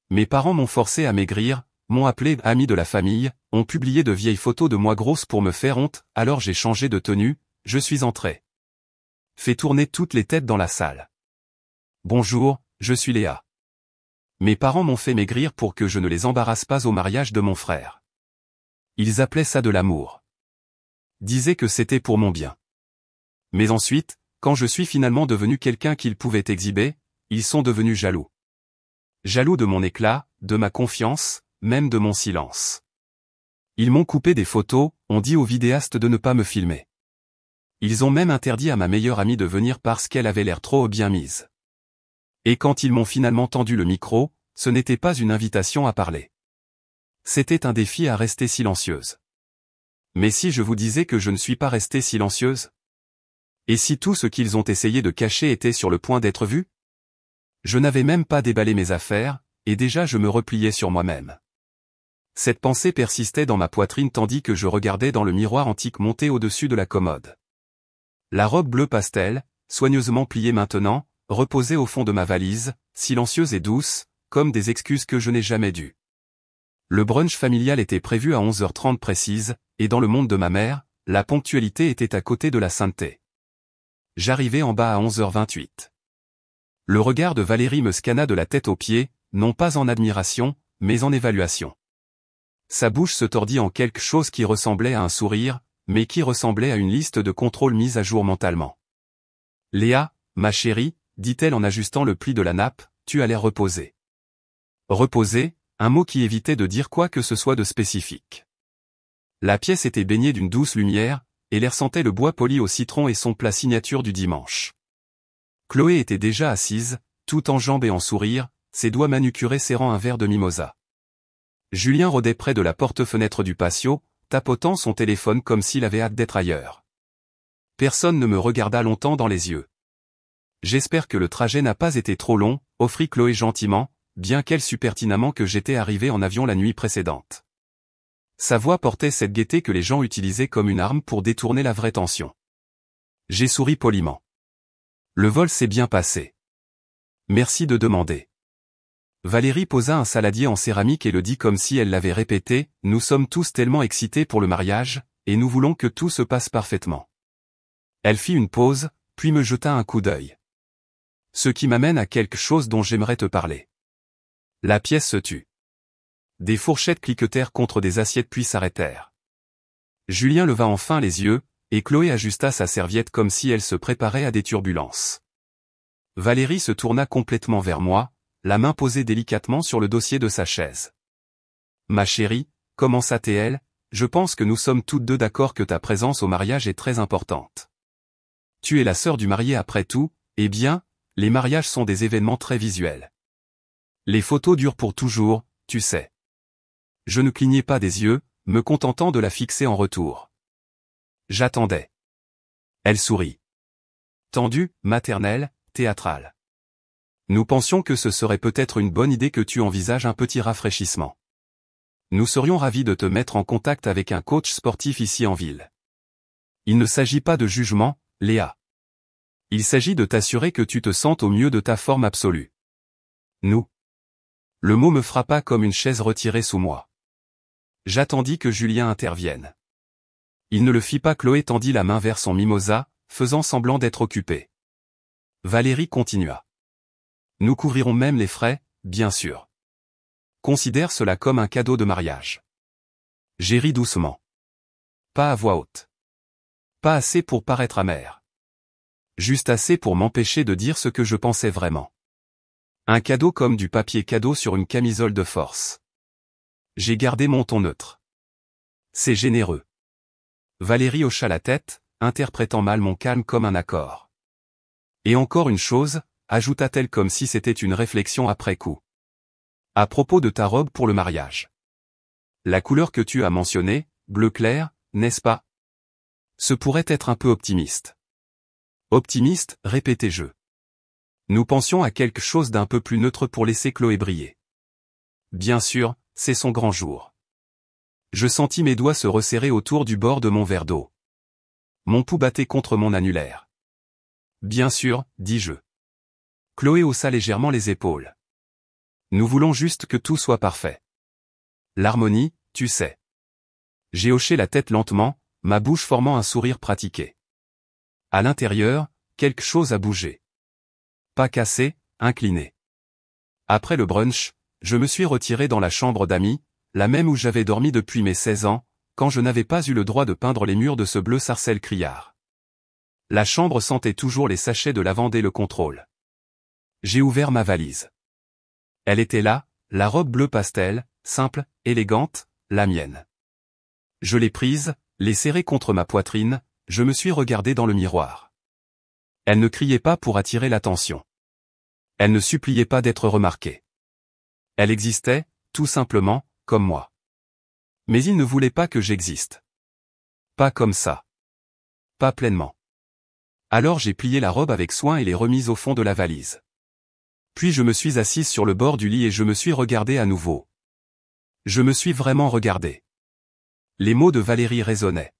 Mes parents m'ont forcé à maigrir, m'ont appelé ami de la famille, ont publié de vieilles photos de moi grosse pour me faire honte, alors j'ai changé de tenue, je suis entré. Fait tourner toutes les têtes dans la salle. Bonjour, je suis Léa. Mes parents m'ont fait maigrir pour que je ne les embarrasse pas au mariage de mon frère. Ils appelaient ça de l'amour. Disaient que c'était pour mon bien. Mais ensuite, quand je suis finalement devenu quelqu'un qu'ils pouvaient exhiber, ils sont devenus jaloux. Jaloux de mon éclat, de ma confiance, même de mon silence. Ils m'ont coupé des photos, ont dit aux vidéastes de ne pas me filmer. Ils ont même interdit à ma meilleure amie de venir parce qu'elle avait l'air trop bien mise. Et quand ils m'ont finalement tendu le micro, ce n'était pas une invitation à parler. C'était un défi à rester silencieuse. Mais si je vous disais que je ne suis pas restée silencieuse? Et si tout ce qu'ils ont essayé de cacher était sur le point d'être vu? Je n'avais même pas déballé mes affaires, et déjà je me repliais sur moi-même. Cette pensée persistait dans ma poitrine tandis que je regardais dans le miroir antique monté au-dessus de la commode. La robe bleu pastel, soigneusement pliée maintenant, reposait au fond de ma valise, silencieuse et douce, comme des excuses que je n'ai jamais dues. Le brunch familial était prévu à 11h30 précise, et dans le monde de ma mère, la ponctualité était à côté de la sainteté. J'arrivais en bas à 11h28. Le regard de Valérie me scanna de la tête aux pieds, non pas en admiration, mais en évaluation. Sa bouche se tordit en quelque chose qui ressemblait à un sourire, mais qui ressemblait à une liste de contrôles mise à jour mentalement. « Léa, ma chérie, dit-elle en ajustant le pli de la nappe, tu as l'air reposée. » Reposée, un mot qui évitait de dire quoi que ce soit de spécifique. La pièce était baignée d'une douce lumière, et l'air sentait le bois poli au citron et son plat signature du dimanche. Chloé était déjà assise, tout en jambes et en sourire, ses doigts manucurés serrant un verre de mimosa. Julien rôdait près de la porte-fenêtre du patio, tapotant son téléphone comme s'il avait hâte d'être ailleurs. Personne ne me regarda longtemps dans les yeux. J'espère que le trajet n'a pas été trop long, offrit Chloé gentiment, bien qu'elle sût pertinemment que j'étais arrivé en avion la nuit précédente. Sa voix portait cette gaieté que les gens utilisaient comme une arme pour détourner la vraie tension. J'ai souri poliment. Le vol s'est bien passé. Merci de demander. Valérie posa un saladier en céramique et le dit comme si elle l'avait répété, nous sommes tous tellement excités pour le mariage, et nous voulons que tout se passe parfaitement. Elle fit une pause, puis me jeta un coup d'œil. Ce qui m'amène à quelque chose dont j'aimerais te parler. La pièce se tut. Des fourchettes cliquetèrent contre des assiettes puis s'arrêtèrent. Julien leva enfin les yeux, et Chloé ajusta sa serviette comme si elle se préparait à des turbulences. Valérie se tourna complètement vers moi, la main posée délicatement sur le dossier de sa chaise. « Ma chérie, commença-t-elle, je pense que nous sommes toutes deux d'accord que ta présence au mariage est très importante. Tu es la sœur du marié après tout, eh bien, les mariages sont des événements très visuels. Les photos durent pour toujours, tu sais. » Je ne clignai pas des yeux, me contentant de la fixer en retour. J'attendais. Elle sourit. Tendue, maternelle, théâtrale. Nous pensions que ce serait peut-être une bonne idée que tu envisages un petit rafraîchissement. Nous serions ravis de te mettre en contact avec un coach sportif ici en ville. Il ne s'agit pas de jugement, Léa. Il s'agit de t'assurer que tu te sentes au mieux de ta forme absolue. Nous. Le mot me frappa comme une chaise retirée sous moi. J'attendis que Julien intervienne. Il ne le fit pas. Chloé tendit la main vers son mimosa, faisant semblant d'être occupée. Valérie continua. Nous couvrirons même les frais, bien sûr. Considère cela comme un cadeau de mariage. J'ai ri doucement. Pas à voix haute. Pas assez pour paraître amer. Juste assez pour m'empêcher de dire ce que je pensais vraiment. Un cadeau comme du papier cadeau sur une camisole de force. J'ai gardé mon ton neutre. C'est généreux. Valérie hocha la tête, interprétant mal mon calme comme un accord. Et encore une chose, ajouta-t-elle comme si c'était une réflexion après coup. À propos de ta robe pour le mariage. La couleur que tu as mentionnée, bleu clair, n'est-ce pas? Ce pourrait être un peu optimiste. Optimiste, répétai-je. Nous pensions à quelque chose d'un peu plus neutre pour laisser Chloé briller. Bien sûr, c'est son grand jour. Je sentis mes doigts se resserrer autour du bord de mon verre d'eau. Mon pouls battait contre mon annulaire. Bien sûr, dis-je. Chloé haussa légèrement les épaules. Nous voulons juste que tout soit parfait. L'harmonie, tu sais. J'ai hoché la tête lentement, ma bouche formant un sourire pratiqué. À l'intérieur, quelque chose a bougé. Pas cassé, incliné. Après le brunch, je me suis retiré dans la chambre d'amis, la même où j'avais dormi depuis mes 16 ans, quand je n'avais pas eu le droit de peindre les murs de ce bleu sarcelle criard. La chambre sentait toujours les sachets de lavande et le contrôle. J'ai ouvert ma valise. Elle était là, la robe bleu pastel, simple, élégante, la mienne. Je l'ai prise, l'ai serrée contre ma poitrine, je me suis regardé dans le miroir. Elle ne criait pas pour attirer l'attention. Elle ne suppliait pas d'être remarquée. Elle existait, tout simplement, comme moi. Mais il ne voulait pas que j'existe. Pas comme ça. Pas pleinement. Alors j'ai plié la robe avec soin et l'ai remise au fond de la valise. Puis je me suis assise sur le bord du lit et je me suis regardé à nouveau. Je me suis vraiment regardé. Les mots de Valérie résonnaient.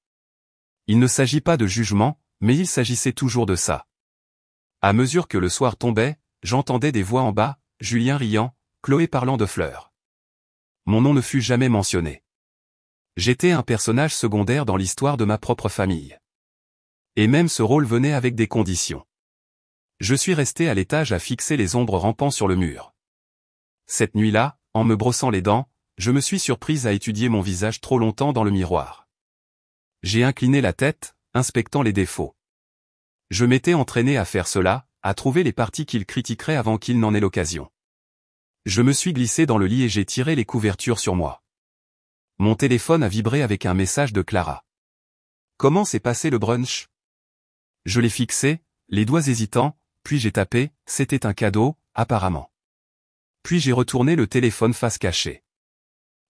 Il ne s'agit pas de jugement, mais il s'agissait toujours de ça. À mesure que le soir tombait, j'entendais des voix en bas, Julien riant, Chloé parlant de fleurs. Mon nom ne fut jamais mentionné. J'étais un personnage secondaire dans l'histoire de ma propre famille. Et même ce rôle venait avec des conditions. Je suis resté à l'étage à fixer les ombres rampant sur le mur. Cette nuit-là, en me brossant les dents, je me suis surprise à étudier mon visage trop longtemps dans le miroir. J'ai incliné la tête, inspectant les défauts. Je m'étais entraîné à faire cela, à trouver les parties qu'il critiquerait avant qu'il n'en ait l'occasion. Je me suis glissé dans le lit et j'ai tiré les couvertures sur moi. Mon téléphone a vibré avec un message de Clara. Comment s'est passé le brunch? Je l'ai fixé, les doigts hésitants, puis j'ai tapé, c'était un cadeau, apparemment. Puis j'ai retourné le téléphone face cachée.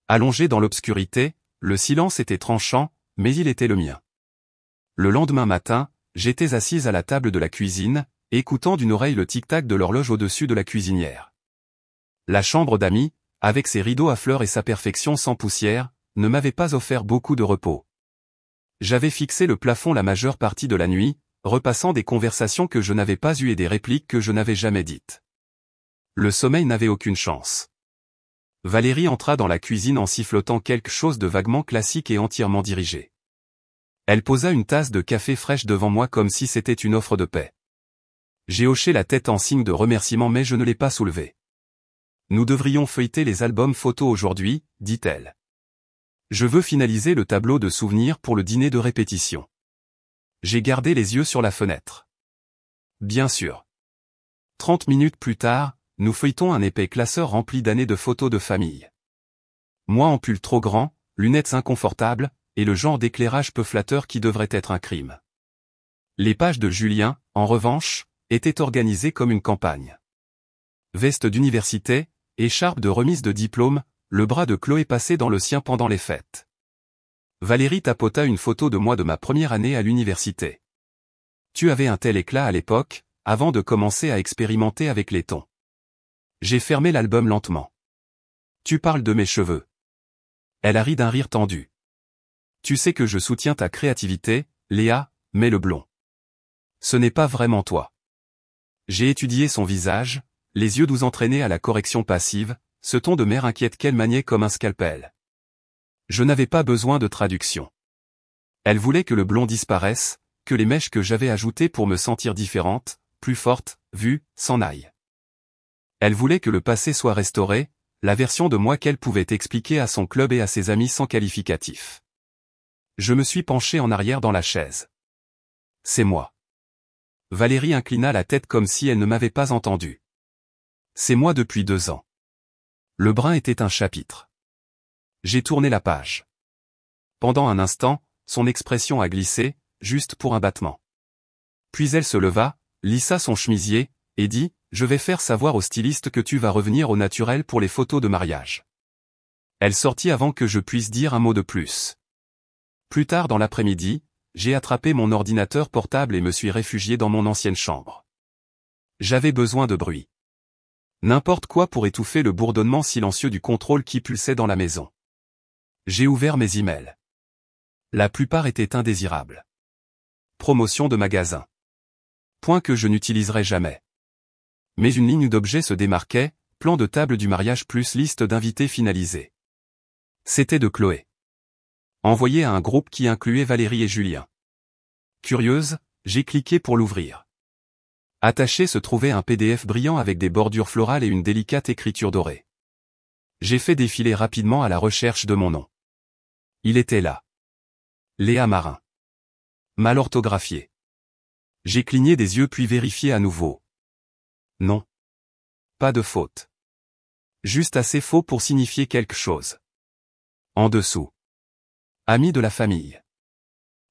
Allongé dans l'obscurité, le silence était tranchant, mais il était le mien. Le lendemain matin, j'étais assise à la table de la cuisine, écoutant d'une oreille le tic-tac de l'horloge au-dessus de la cuisinière. La chambre d'amis, avec ses rideaux à fleurs et sa perfection sans poussière, ne m'avait pas offert beaucoup de repos. J'avais fixé le plafond la majeure partie de la nuit, repassant des conversations que je n'avais pas eues et des répliques que je n'avais jamais dites. Le sommeil n'avait aucune chance. Valérie entra dans la cuisine en sifflotant quelque chose de vaguement classique et entièrement dirigé. Elle posa une tasse de café fraîche devant moi comme si c'était une offre de paix. J'ai hoché la tête en signe de remerciement mais je ne l'ai pas soulevée. Nous devrions feuilleter les albums photos aujourd'hui, dit-elle. Je veux finaliser le tableau de souvenirs pour le dîner de répétition. J'ai gardé les yeux sur la fenêtre. Bien sûr. 30 minutes plus tard, nous feuilletons un épais classeur rempli d'années de photos de famille. Moi en pull trop grand, lunettes inconfortables, et le genre d'éclairage peu flatteur qui devrait être un crime. Les pages de Julien, en revanche, étaient organisées comme une campagne. Veste d'université, écharpe de remise de diplôme, le bras de Chloé passé dans le sien pendant les fêtes. Valérie tapota une photo de moi de ma première année à l'université. Tu avais un tel éclat à l'époque, avant de commencer à expérimenter avec les tons. J'ai fermé l'album lentement. Tu parles de mes cheveux. Elle a ri d'un rire tendu. Tu sais que je soutiens ta créativité, Léa, mais le blond. Ce n'est pas vraiment toi. J'ai étudié son visage, les yeux doux entraînés à la correction passive, ce ton de mère inquiète qu'elle maniait comme un scalpel. Je n'avais pas besoin de traduction. Elle voulait que le blond disparaisse, que les mèches que j'avais ajoutées pour me sentir différente, plus forte, vue, s'en aillent. Elle voulait que le passé soit restauré, la version de moi qu'elle pouvait expliquer à son club et à ses amis sans qualificatif. Je me suis penché en arrière dans la chaise. C'est moi. Valérie inclina la tête comme si elle ne m'avait pas entendu. C'est moi depuis 2 ans. Le brun était un chapitre. J'ai tourné la page. Pendant un instant, son expression a glissé, juste pour un battement. Puis elle se leva, lissa son chemisier, et dit, je vais faire savoir au styliste que tu vas revenir au naturel pour les photos de mariage. Elle sortit avant que je puisse dire un mot de plus. Plus tard dans l'après-midi, j'ai attrapé mon ordinateur portable et me suis réfugié dans mon ancienne chambre. J'avais besoin de bruit. N'importe quoi pour étouffer le bourdonnement silencieux du contrôle qui pulsait dans la maison. J'ai ouvert mes emails. La plupart étaient indésirables. Promotion de magasin. Point que je n'utiliserai jamais. Mais une ligne d'objets se démarquait, plan de table du mariage plus liste d'invités finalisés. C'était de Chloé. Envoyé à un groupe qui incluait Valérie et Julien. Curieuse, j'ai cliqué pour l'ouvrir. Attaché se trouvait un PDF brillant avec des bordures florales et une délicate écriture dorée. J'ai fait défiler rapidement à la recherche de mon nom. Il était là. Léa Marin. Mal orthographié. J'ai cligné des yeux puis vérifié à nouveau. Non. Pas de faute. Juste assez faux pour signifier quelque chose. En dessous. Ami de la famille.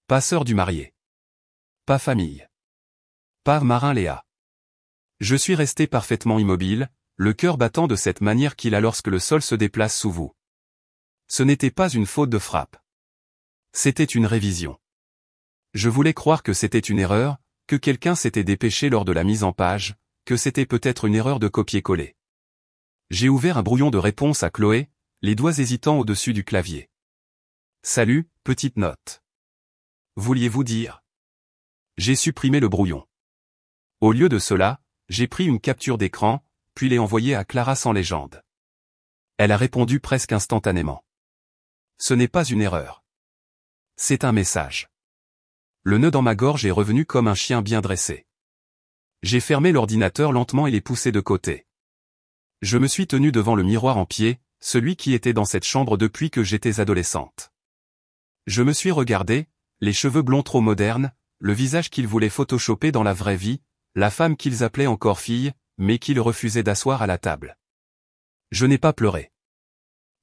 Pas sœur du marié. Pas famille. Pas Marin Léa. Je suis resté parfaitement immobile, le cœur battant de cette manière qu'il a lorsque le sol se déplace sous vous. Ce n'était pas une faute de frappe. C'était une révision. Je voulais croire que c'était une erreur, que quelqu'un s'était dépêché lors de la mise en page, que c'était peut-être une erreur de copier-coller. J'ai ouvert un brouillon de réponse à Chloé, les doigts hésitants au-dessus du clavier. Salut, petite note. Vouliez-vous dire? J'ai supprimé le brouillon. Au lieu de cela, j'ai pris une capture d'écran, puis l'ai envoyée à Clara sans légende. Elle a répondu presque instantanément. Ce n'est pas une erreur. C'est un message. Le nœud dans ma gorge est revenu comme un chien bien dressé. J'ai fermé l'ordinateur lentement et l'ai poussé de côté. Je me suis tenu devant le miroir en pied, celui qui était dans cette chambre depuis que j'étais adolescente. Je me suis regardé, les cheveux blonds trop modernes, le visage qu'ils voulaient photoshopper dans la vraie vie, la femme qu'ils appelaient encore fille, mais qu'ils refusaient d'asseoir à la table. Je n'ai pas pleuré.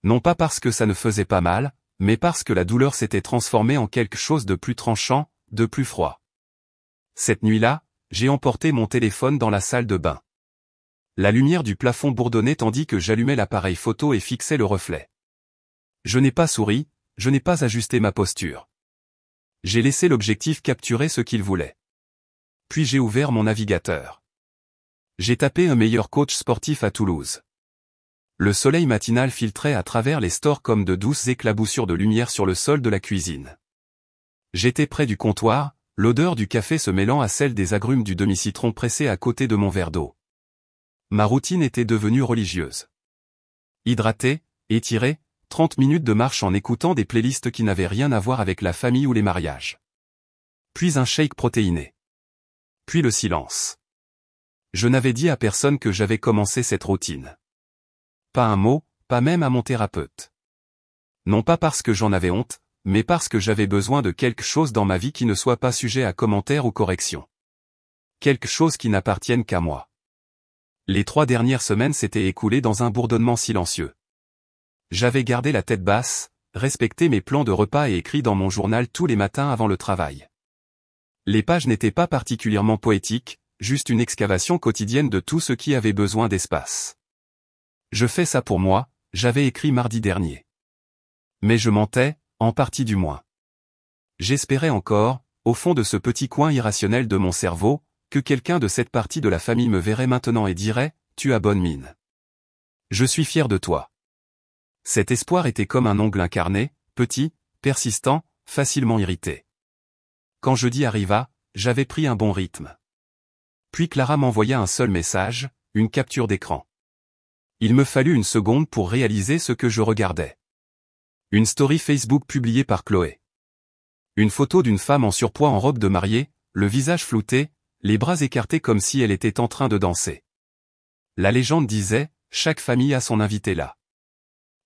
Non pas parce que ça ne faisait pas mal, mais parce que la douleur s'était transformée en quelque chose de plus tranchant, de plus froid. Cette nuit-là, j'ai emporté mon téléphone dans la salle de bain. La lumière du plafond bourdonnait tandis que j'allumais l'appareil photo et fixais le reflet. Je n'ai pas souri, je n'ai pas ajusté ma posture. J'ai laissé l'objectif capturer ce qu'il voulait. Puis j'ai ouvert mon navigateur. J'ai tapé un meilleur coach sportif à Toulouse. Le soleil matinal filtrait à travers les stores comme de douces éclaboussures de lumière sur le sol de la cuisine. J'étais près du comptoir, l'odeur du café se mêlant à celle des agrumes du demi-citron pressé à côté de mon verre d'eau. Ma routine était devenue religieuse. Hydraté, étiré, 30 minutes de marche en écoutant des playlists qui n'avaient rien à voir avec la famille ou les mariages. Puis un shake protéiné. Puis le silence. Je n'avais dit à personne que j'avais commencé cette routine. Pas un mot, pas même à mon thérapeute. Non pas parce que j'en avais honte, mais parce que j'avais besoin de quelque chose dans ma vie qui ne soit pas sujet à commentaires ou corrections. Quelque chose qui n'appartienne qu'à moi. Les 3 dernières semaines s'étaient écoulées dans un bourdonnement silencieux. J'avais gardé la tête basse, respecté mes plans de repas et écrit dans mon journal tous les matins avant le travail. Les pages n'étaient pas particulièrement poétiques, juste une excavation quotidienne de tout ce qui avait besoin d'espace. Je fais ça pour moi, j'avais écrit mardi dernier. Mais je mentais, en partie du moins. J'espérais encore, au fond de ce petit coin irrationnel de mon cerveau, que quelqu'un de cette partie de la famille me verrait maintenant et dirait « Tu as bonne mine. Je suis fier de toi. » Cet espoir était comme un ongle incarné, petit, persistant, facilement irrité. Quand jeudi arriva, j'avais pris un bon rythme. Puis Clara m'envoya un seul message, une capture d'écran. Il me fallut une seconde pour réaliser ce que je regardais. Une story Facebook publiée par Chloé. Une photo d'une femme en surpoids en robe de mariée, le visage flouté, les bras écartés comme si elle était en train de danser. La légende disait, chaque famille a son invité là.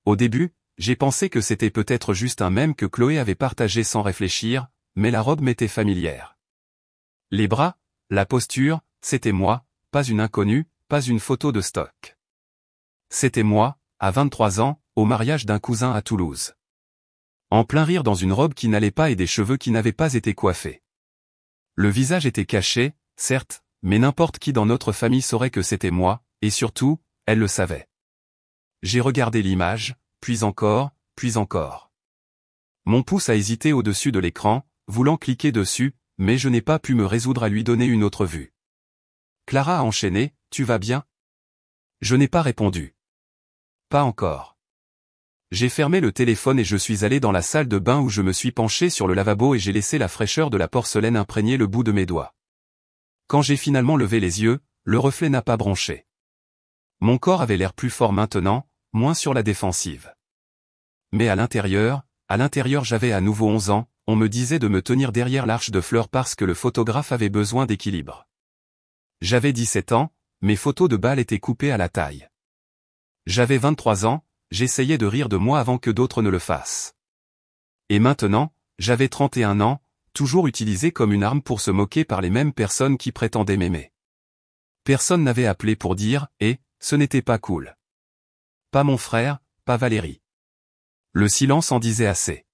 Au début, j'ai pensé que c'était peut-être juste un mème que Chloé avait partagé sans réfléchir, mais la robe m'était familière. Les bras, la posture, c'était moi, pas une inconnue, pas une photo de stock. C'était moi, à 23 ans, au mariage d'un cousin à Toulouse. En plein rire dans une robe qui n'allait pas et des cheveux qui n'avaient pas été coiffés. Le visage était caché, certes, mais n'importe qui dans notre famille saurait que c'était moi, et surtout, elle le savait. J'ai regardé l'image, puis encore, puis encore. Mon pouce a hésité au-dessus de l'écran, voulant cliquer dessus, mais je n'ai pas pu me résoudre à lui donner une autre vue. Clara a enchaîné, « Tu vas bien ?» Je n'ai pas répondu. Pas encore. J'ai fermé le téléphone et je suis allé dans la salle de bain où je me suis penché sur le lavabo et j'ai laissé la fraîcheur de la porcelaine imprégner le bout de mes doigts. Quand j'ai finalement levé les yeux, le reflet n'a pas bronché. Mon corps avait l'air plus fort maintenant, moins sur la défensive. Mais à l'intérieur j'avais à nouveau 11 ans, on me disait de me tenir derrière l'arche de fleurs parce que le photographe avait besoin d'équilibre. J'avais 17 ans, mes photos de bal étaient coupées à la taille. J'avais 23 ans, j'essayais de rire de moi avant que d'autres ne le fassent. Et maintenant, j'avais 31 ans, toujours utilisé comme une arme pour se moquer par les mêmes personnes qui prétendaient m'aimer. Personne n'avait appelé pour dire « Eh, ce n'était pas cool ». Pas mon frère, pas Valérie. Le silence en disait assez.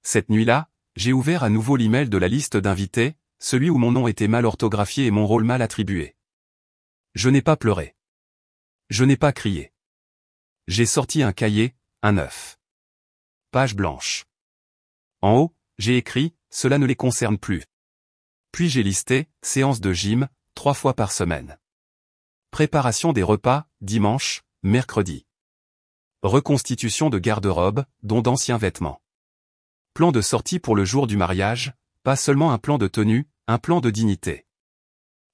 Cette nuit-là, j'ai ouvert à nouveau l'email de la liste d'invités, celui où mon nom était mal orthographié et mon rôle mal attribué. Je n'ai pas pleuré. Je n'ai pas crié. J'ai sorti un cahier, un 9. Page blanche. En haut, j'ai écrit « Cela ne les concerne plus ». Puis j'ai listé « Séance de gym, 3 fois par semaine. Préparation des repas, dimanche, mercredi. Reconstitution de garde-robe, dont d'anciens vêtements. Plan de sortie pour le jour du mariage, pas seulement un plan de tenue, un plan de dignité.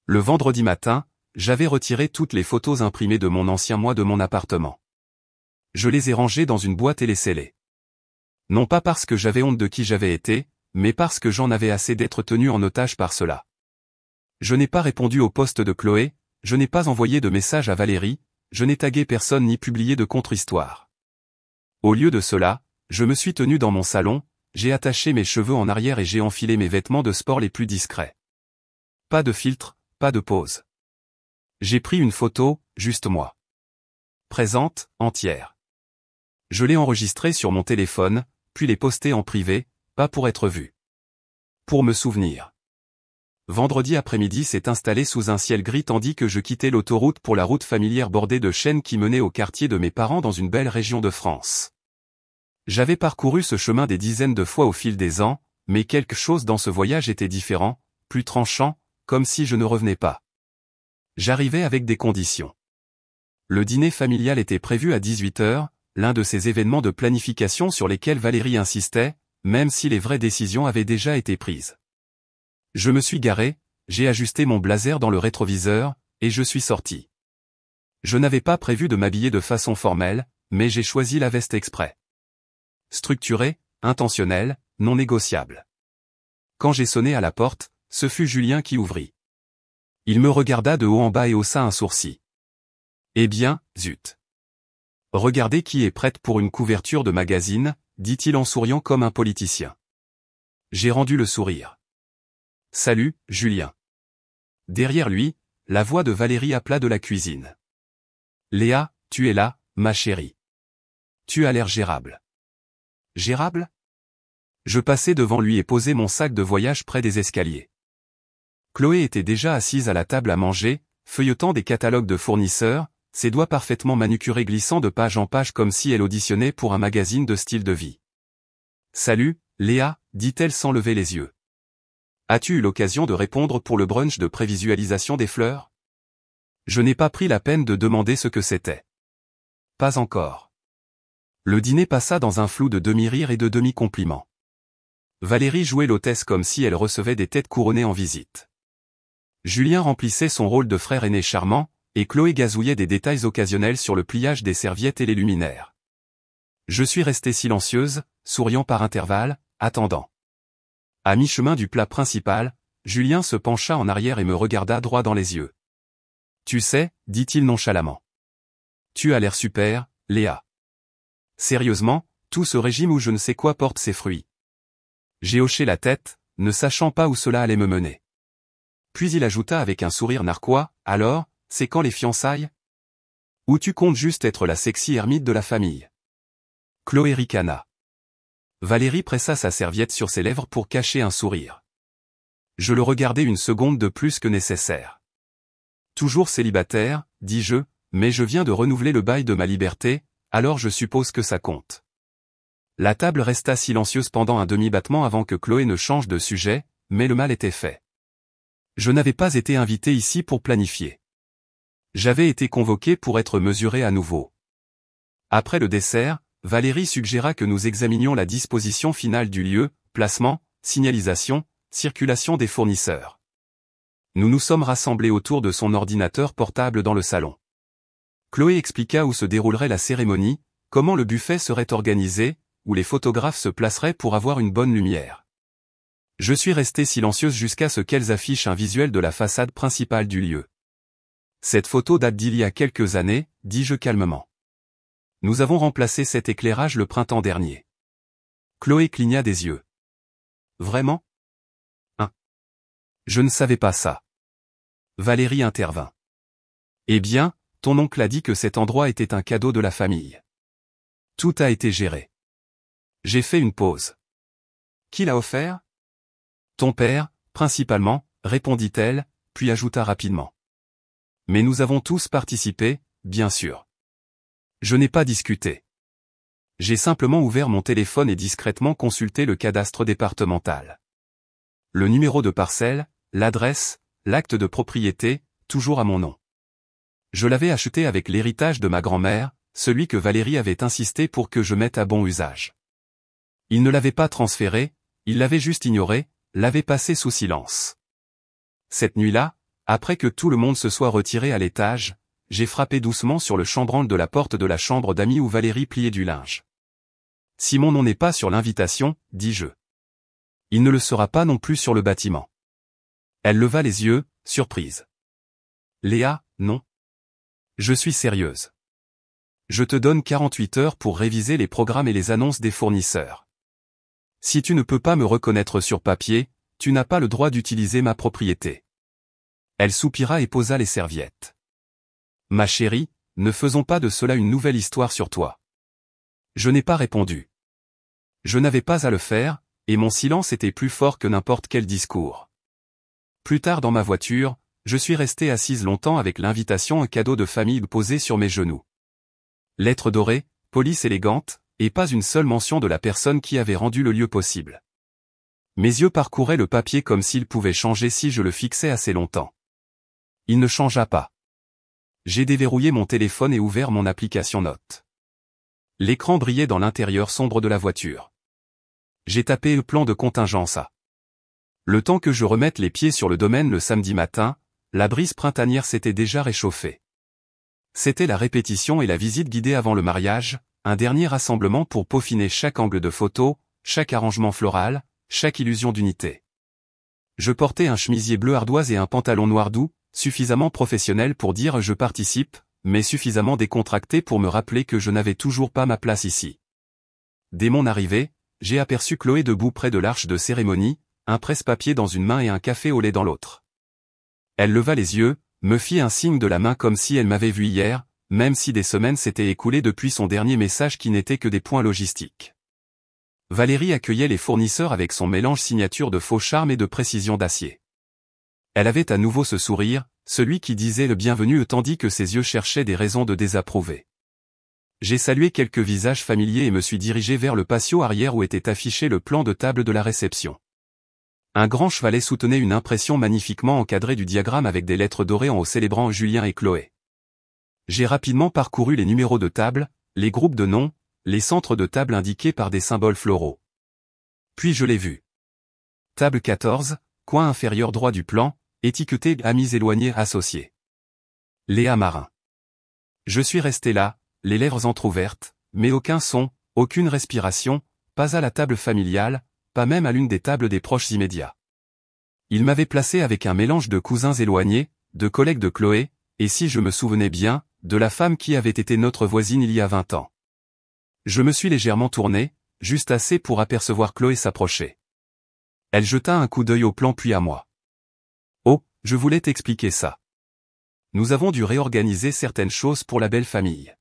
Le vendredi matin, j'avais retiré toutes les photos imprimées de mon ancien moi de mon appartement. Je les ai rangées dans une boîte et les scellées. Non pas parce que j'avais honte de qui j'avais été, mais parce que j'en avais assez d'être tenu en otage par cela. Je n'ai pas répondu au poste de Chloé, je n'ai pas envoyé de message à Valérie, je n'ai tagué personne ni publié de contre-histoire. Au lieu de cela, je me suis tenu dans mon salon, j'ai attaché mes cheveux en arrière et j'ai enfilé mes vêtements de sport les plus discrets. Pas de filtre, pas de pose. J'ai pris une photo, juste moi. Présente, entière. Je l'ai enregistrée sur mon téléphone, puis l'ai postée en privé, pas pour être vue. Pour me souvenir. Vendredi après-midi s'est installé sous un ciel gris tandis que je quittais l'autoroute pour la route familière bordée de chênes qui menait au quartier de mes parents dans une belle région de France. J'avais parcouru ce chemin des dizaines de fois au fil des ans, mais quelque chose dans ce voyage était différent, plus tranchant, comme si je ne revenais pas. J'arrivais avec des conditions. Le dîner familial était prévu à 18h, l'un de ces événements de planification sur lesquels Valérie insistait, même si les vraies décisions avaient déjà été prises. Je me suis garé, j'ai ajusté mon blazer dans le rétroviseur, et je suis sorti. Je n'avais pas prévu de m'habiller de façon formelle, mais j'ai choisi la veste exprès. Structurée, intentionnelle, non négociable. Quand j'ai sonné à la porte, ce fut Julien qui ouvrit. Il me regarda de haut en bas et haussa un sourcil. Eh bien, zut. Regardez qui est prête pour une couverture de magazine, dit-il en souriant comme un politicien. J'ai rendu le sourire. Salut, Julien. Derrière lui, la voix de Valérie appela de la cuisine. Léa, tu es là, ma chérie. Tu as l'air gérable. Gérable? Je passai devant lui et posai mon sac de voyage près des escaliers. Chloé était déjà assise à la table à manger, feuilletant des catalogues de fournisseurs, ses doigts parfaitement manucurés glissant de page en page comme si elle auditionnait pour un magazine de style de vie. Salut, Léa, dit-elle sans lever les yeux. As-tu eu l'occasion de répondre pour le brunch de prévisualisation des fleurs? Je n'ai pas pris la peine de demander ce que c'était. Pas encore. Le dîner passa dans un flou de demi-rire et de demi-compliments. Valérie jouait l'hôtesse comme si elle recevait des têtes couronnées en visite. Julien remplissait son rôle de frère aîné charmant, et Chloé gazouillait des détails occasionnels sur le pliage des serviettes et les luminaires. Je suis restée silencieuse, souriant par intervalles, attendant. À mi-chemin du plat principal, Julien se pencha en arrière et me regarda droit dans les yeux. Tu sais, dit-il nonchalamment. Tu as l'air super, Léa. Sérieusement, tout ce régime ou je ne sais quoi porte ses fruits. J'ai hoché la tête, ne sachant pas où cela allait me mener. Puis il ajouta avec un sourire narquois, alors, c'est quand les fiançailles? Ou tu comptes juste être la sexy ermite de la famille? Chloé ricana. Valérie pressa sa serviette sur ses lèvres pour cacher un sourire. Je le regardai une seconde de plus que nécessaire. Toujours célibataire, dis-je, mais je viens de renouveler le bail de ma liberté, alors je suppose que ça compte. La table resta silencieuse pendant un demi-battement avant que Chloé ne change de sujet, mais le mal était fait. Je n'avais pas été invité ici pour planifier. J'avais été convoqué pour être mesuré à nouveau. Après le dessert, Valérie suggéra que nous examinions la disposition finale du lieu, placement, signalisation, circulation des fournisseurs. Nous nous sommes rassemblés autour de son ordinateur portable dans le salon. Chloé expliqua où se déroulerait la cérémonie, comment le buffet serait organisé, où les photographes se placeraient pour avoir une bonne lumière. Je suis restée silencieuse jusqu'à ce qu'elles affichent un visuel de la façade principale du lieu. Cette photo date d'il y a quelques années, dis-je calmement. Nous avons remplacé cet éclairage le printemps dernier. Chloé cligna des yeux. Vraiment? Hein? Je ne savais pas ça. Valérie intervint. Eh bien, ton oncle a dit que cet endroit était un cadeau de la famille. Tout a été géré. J'ai fait une pause. Qui l'a offert? Ton père, principalement, répondit-elle, puis ajouta rapidement. Mais nous avons tous participé, bien sûr. Je n'ai pas discuté. J'ai simplement ouvert mon téléphone et discrètement consulté le cadastre départemental. Le numéro de parcelle, l'adresse, l'acte de propriété, toujours à mon nom. Je l'avais acheté avec l'héritage de ma grand-mère, celui que Valérie avait insisté pour que je mette à bon usage. Il ne l'avait pas transféré, il l'avait juste ignoré, l'avait passé sous silence. Cette nuit-là, après que tout le monde se soit retiré à l'étage, j'ai frappé doucement sur le chambranle de la porte de la chambre d'amis où Valérie pliait du linge. Si mon nom n'est pas sur l'invitation, dis-je. Il ne le sera pas non plus sur le bâtiment. Elle leva les yeux, surprise. Léa, non. Je suis sérieuse. Je te donne 48 heures pour réviser les programmes et les annonces des fournisseurs. Si tu ne peux pas me reconnaître sur papier, tu n'as pas le droit d'utiliser ma propriété. Elle soupira et posa les serviettes. Ma chérie, ne faisons pas de cela une nouvelle histoire sur toi. Je n'ai pas répondu. Je n'avais pas à le faire, et mon silence était plus fort que n'importe quel discours. Plus tard dans ma voiture, je suis restée assise longtemps avec l'invitation, un cadeau de famille posé sur mes genoux. Lettre dorée, police élégante, et pas une seule mention de la personne qui avait rendu le lieu possible. Mes yeux parcouraient le papier comme s'il pouvait changer si je le fixais assez longtemps. Il ne changea pas. J'ai déverrouillé mon téléphone et ouvert mon application Notes. L'écran brillait dans l'intérieur sombre de la voiture. J'ai tapé le plan de contingence à. Le temps que je remette les pieds sur le domaine le samedi matin, la brise printanière s'était déjà réchauffée. C'était la répétition et la visite guidée avant le mariage, un dernier rassemblement pour peaufiner chaque angle de photo, chaque arrangement floral, chaque illusion d'unité. Je portais un chemisier bleu ardoise et un pantalon noir doux, suffisamment professionnel pour dire je participe, mais suffisamment décontracté pour me rappeler que je n'avais toujours pas ma place ici. Dès mon arrivée, j'ai aperçu Chloé debout près de l'arche de cérémonie, un presse-papier dans une main et un café au lait dans l'autre. Elle leva les yeux, me fit un signe de la main comme si elle m'avait vu hier, même si des semaines s'étaient écoulées depuis son dernier message qui n'était que des points logistiques. Valérie accueillait les fournisseurs avec son mélange signature de faux charme et de précision d'acier. Elle avait à nouveau ce sourire, celui qui disait le bienvenu tandis que ses yeux cherchaient des raisons de désapprouver. J'ai salué quelques visages familiers et me suis dirigé vers le patio arrière où était affiché le plan de table de la réception. Un grand chevalet soutenait une impression magnifiquement encadrée du diagramme avec des lettres dorées en haut célébrant Julien et Chloé. J'ai rapidement parcouru les numéros de table, les groupes de noms, les centres de table indiqués par des symboles floraux. Puis je l'ai vu. Table 14, coin inférieur droit du plan, étiqueté Amis éloignés associés. Léa Marin. Je suis resté là, les lèvres entr'ouvertes, mais aucun son, aucune respiration, pas à la table familiale, pas même à l'une des tables des proches immédiats. Il m'avait placé avec un mélange de cousins éloignés, de collègues de Chloé, et si je me souvenais bien, de la femme qui avait été notre voisine il y a 20 ans. Je me suis légèrement tourné, juste assez pour apercevoir Chloé s'approcher. Elle jeta un coup d'œil au plan puis à moi. Oh, je voulais t'expliquer ça. Nous avons dû réorganiser certaines choses pour la belle famille.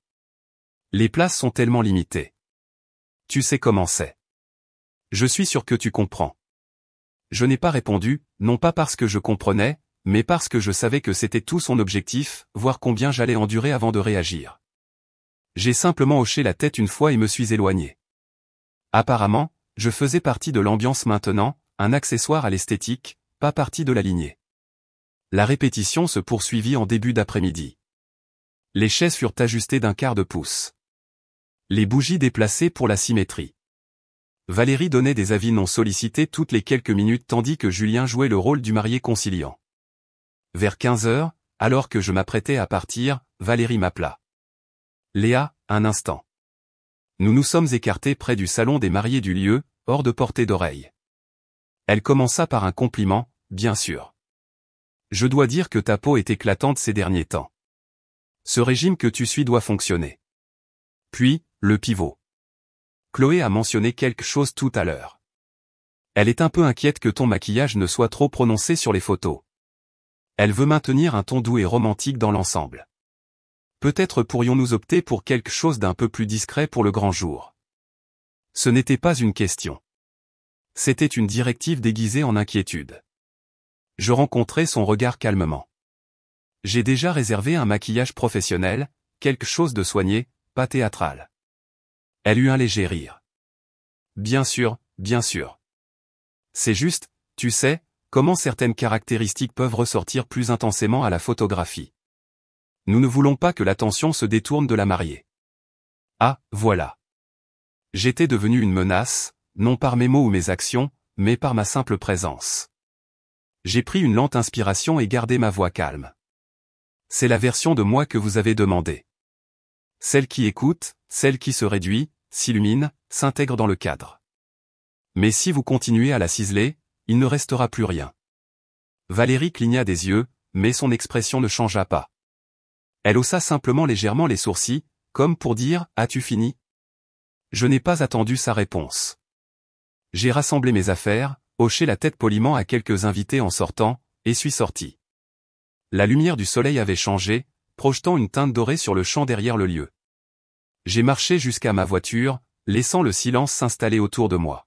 Les places sont tellement limitées. Tu sais comment c'est. Je suis sûr que tu comprends. Je n'ai pas répondu, non pas parce que je comprenais, mais parce que je savais que c'était tout son objectif, voir combien j'allais endurer avant de réagir. J'ai simplement hoché la tête une fois et me suis éloigné. Apparemment, je faisais partie de l'ambiance maintenant, un accessoire à l'esthétique, pas partie de la lignée. La répétition se poursuivit en début d'après-midi. Les chaises furent ajustées d'1/4 de pouce. Les bougies déplacées pour la symétrie. Valérie donnait des avis non sollicités toutes les quelques minutes tandis que Julien jouait le rôle du marié conciliant. Vers 15 heures, alors que je m'apprêtais à partir, Valérie m'appela. Léa, un instant. Nous nous sommes écartés près du salon des mariés du lieu, hors de portée d'oreille. Elle commença par un compliment, bien sûr. Je dois dire que ta peau est éclatante ces derniers temps. Ce régime que tu suis doit fonctionner. Puis, le pivot. Chloé a mentionné quelque chose tout à l'heure. Elle est un peu inquiète que ton maquillage ne soit trop prononcé sur les photos. Elle veut maintenir un ton doux et romantique dans l'ensemble. Peut-être pourrions-nous opter pour quelque chose d'un peu plus discret pour le grand jour. Ce n'était pas une question. C'était une directive déguisée en inquiétude. Je rencontrai son regard calmement. J'ai déjà réservé un maquillage professionnel, quelque chose de soigné, pas théâtral. Elle eut un léger rire. Bien sûr, bien sûr. C'est juste, tu sais, comment certaines caractéristiques peuvent ressortir plus intensément à la photographie. Nous ne voulons pas que l'attention se détourne de la mariée. Ah, voilà. J'étais devenu une menace, non par mes mots ou mes actions, mais par ma simple présence. J'ai pris une lente inspiration et gardé ma voix calme. C'est la version de moi que vous avez demandée. Celle qui écoute, celle qui se réduit, s'illumine, s'intègre dans le cadre. Mais si vous continuez à la ciseler, il ne restera plus rien. Valérie cligna des yeux, mais son expression ne changea pas. Elle haussa simplement légèrement les sourcils, comme pour dire « As-tu fini ?» Je n'ai pas attendu sa réponse. J'ai rassemblé mes affaires, hoché la tête poliment à quelques invités en sortant, et suis sorti. La lumière du soleil avait changé, projetant une teinte dorée sur le champ derrière le lieu. J'ai marché jusqu'à ma voiture, laissant le silence s'installer autour de moi.